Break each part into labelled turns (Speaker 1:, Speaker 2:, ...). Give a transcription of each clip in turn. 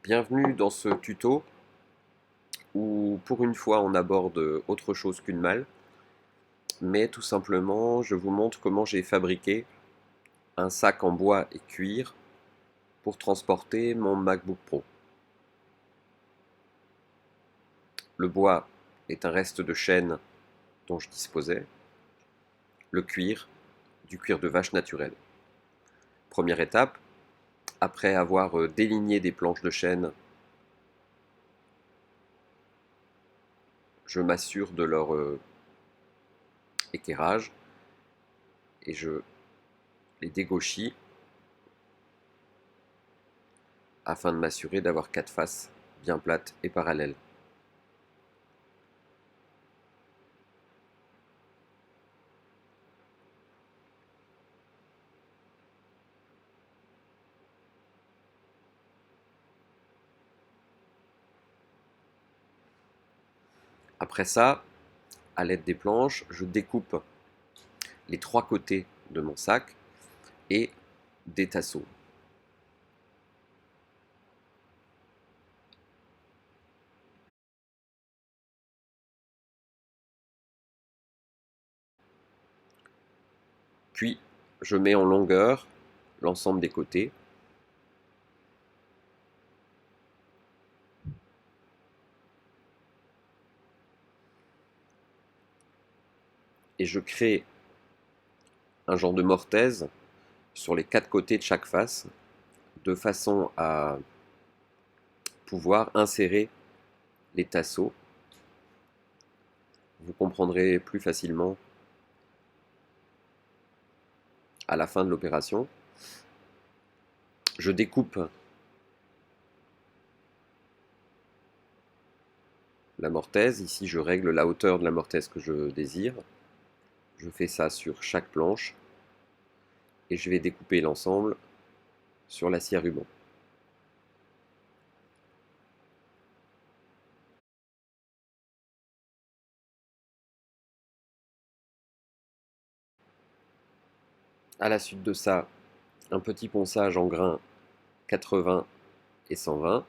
Speaker 1: Bienvenue dans ce tuto où pour une fois on aborde autre chose qu'une malle, mais tout simplement je vous montre comment j'ai fabriqué un sac en bois et cuir pour transporter mon MacBook Pro. Le bois est un reste de chêne dont je disposais, le cuir, du cuir de vache naturel. Première étape, après avoir déligné des planches de chêne, je m'assure de leur équerrage et je les dégauchis afin de m'assurer d'avoir 4 faces bien plates et parallèles. Après ça, à l'aide des planches, je découpe les 3 côtés de mon sac et des tasseaux. Puis, je mets en longueur l'ensemble des côtés. Et je crée un genre de mortaise sur les 4 côtés de chaque face, de façon à pouvoir insérer les tasseaux. Vous comprendrez plus facilement à la fin de l'opération. Je découpe la mortaise. Ici, je règle la hauteur de la mortaise que je désire. Je fais ça sur chaque planche et je vais découper l'ensemble sur la scie à ruban. À la suite de ça, un petit ponçage en grains 80 et 120.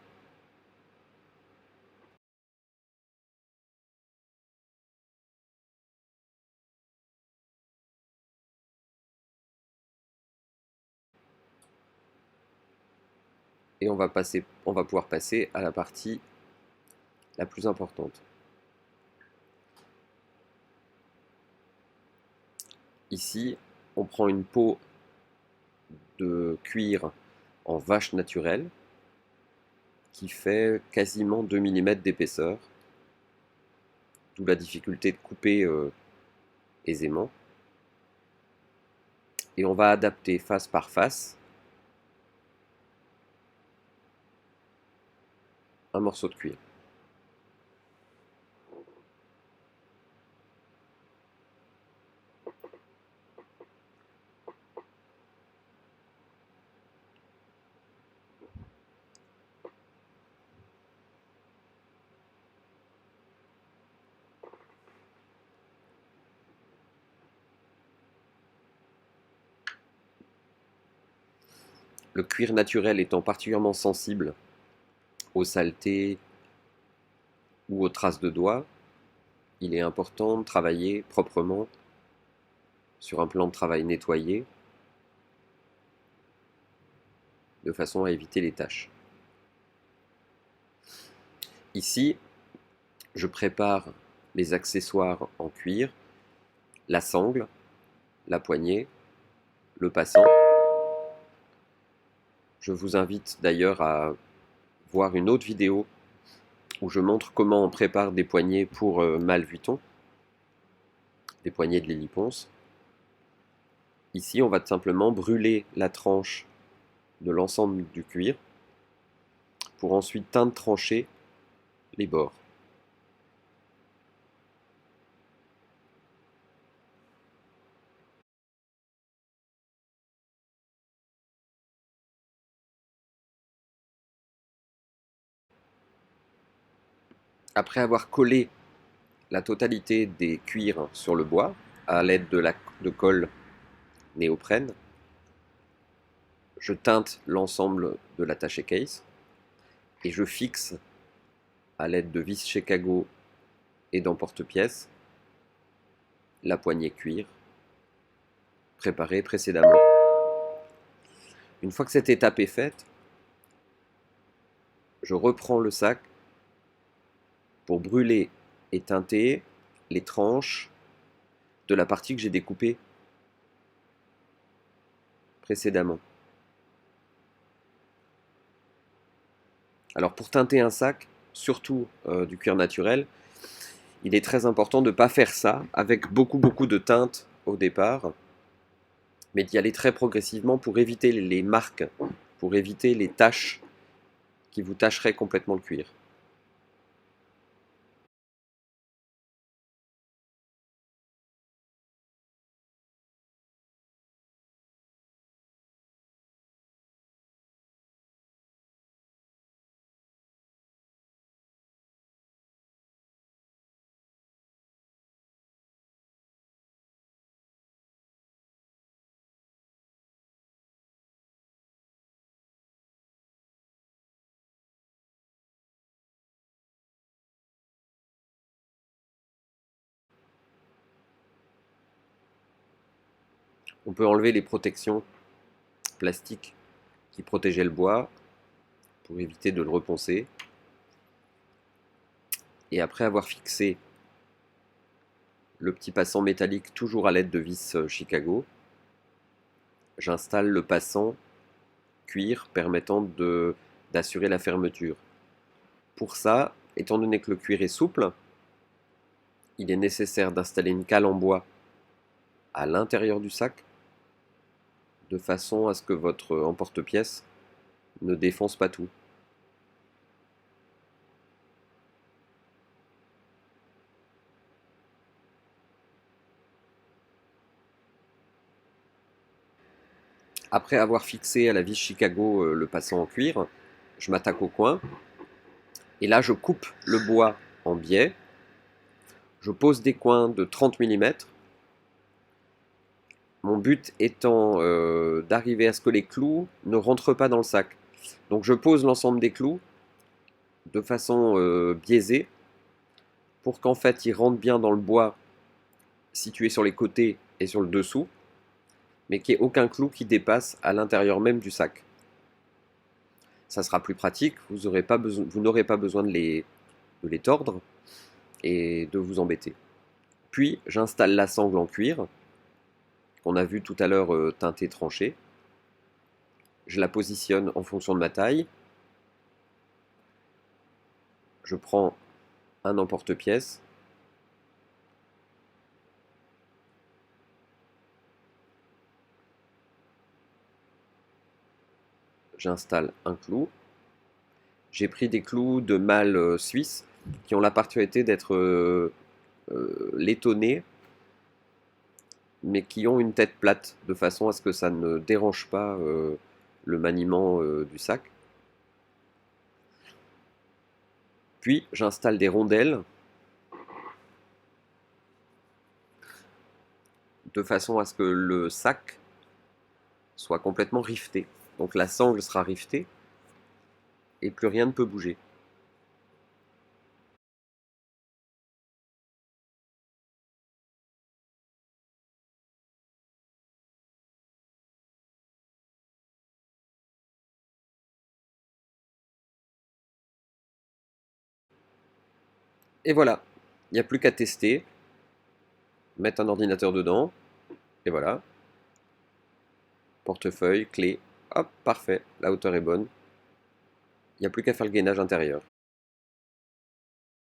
Speaker 1: Et on va pouvoir passer à la partie la plus importante. Ici, on prend une peau de cuir en vache naturelle qui fait quasiment 2 mm d'épaisseur, d'où la difficulté de couper aisément. Et on va adapter face par face un morceau de cuir. Le cuir naturel étant particulièrement sensible aux saletés ou aux traces de doigts, il est important de travailler proprement sur un plan de travail nettoyé de façon à éviter les taches. Ici, je prépare les accessoires en cuir, la sangle, la poignée, le passant. Je vous invite d'ailleurs à voir une autre vidéo où je montre comment on prépare des poignées pour Malle Vuitton, des poignées de l'héliponce. Ici, on va tout simplement brûler la tranche de l'ensemble du cuir pour ensuite teindre trancher les bords. Après avoir collé la totalité des cuirs sur le bois à l'aide de colle néoprène, je teinte l'ensemble de l'attaché case et je fixe à l'aide de vis Chicago et d'emporte-pièce la poignée cuir préparée précédemment. Une fois que cette étape est faite, je reprends le sac pour brûler et teinter les tranches de la partie que j'ai découpée précédemment. Alors pour teinter un sac, surtout du cuir naturel, il est très important de ne pas faire ça avec beaucoup de teintes au départ, mais d'y aller très progressivement pour éviter les marques, pour éviter les taches qui vous tacheraient complètement le cuir. On peut enlever les protections plastiques qui protégeaient le bois pour éviter de le reponcer. Et après avoir fixé le petit passant métallique toujours à l'aide de vis Chicago, j'installe le passant cuir permettant d'assurer la fermeture. Pour ça, étant donné que le cuir est souple, il est nécessaire d'installer une cale en bois à l'intérieur du sac de façon à ce que votre emporte-pièce ne défonce pas tout. Après avoir fixé à la vis Chicago le passant en cuir, je m'attaque au coin et là je coupe le bois en biais. Je pose des coins de 30 mm. Mon but étant d'arriver à ce que les clous ne rentrent pas dans le sac. Donc je pose l'ensemble des clous de façon biaisée pour qu'en fait ils rentrent bien dans le bois situé sur les côtés et sur le dessous, mais qu'il n'y ait aucun clou qui dépasse à l'intérieur même du sac. Ça sera plus pratique, vous n'aurez pas besoin de les tordre et de vous embêter. Puis j'installe la sangle en cuir qu'on a vu tout à l'heure teintée tranchée. Je la positionne en fonction de ma taille. Je prends un emporte-pièce. J'installe un clou. J'ai pris des clous de mâle suisse qui ont la particularité d'être laitonnés, mais qui ont une tête plate, de façon à ce que ça ne dérange pas le maniement du sac. Puis j'installe des rondelles de façon à ce que le sac soit complètement rifté. Donc la sangle sera riftée et plus rien ne peut bouger. Et voilà, il n'y a plus qu'à tester, mettre un ordinateur dedans, et voilà, portefeuille, clé, hop, parfait, la hauteur est bonne, il n'y a plus qu'à faire le gainage intérieur.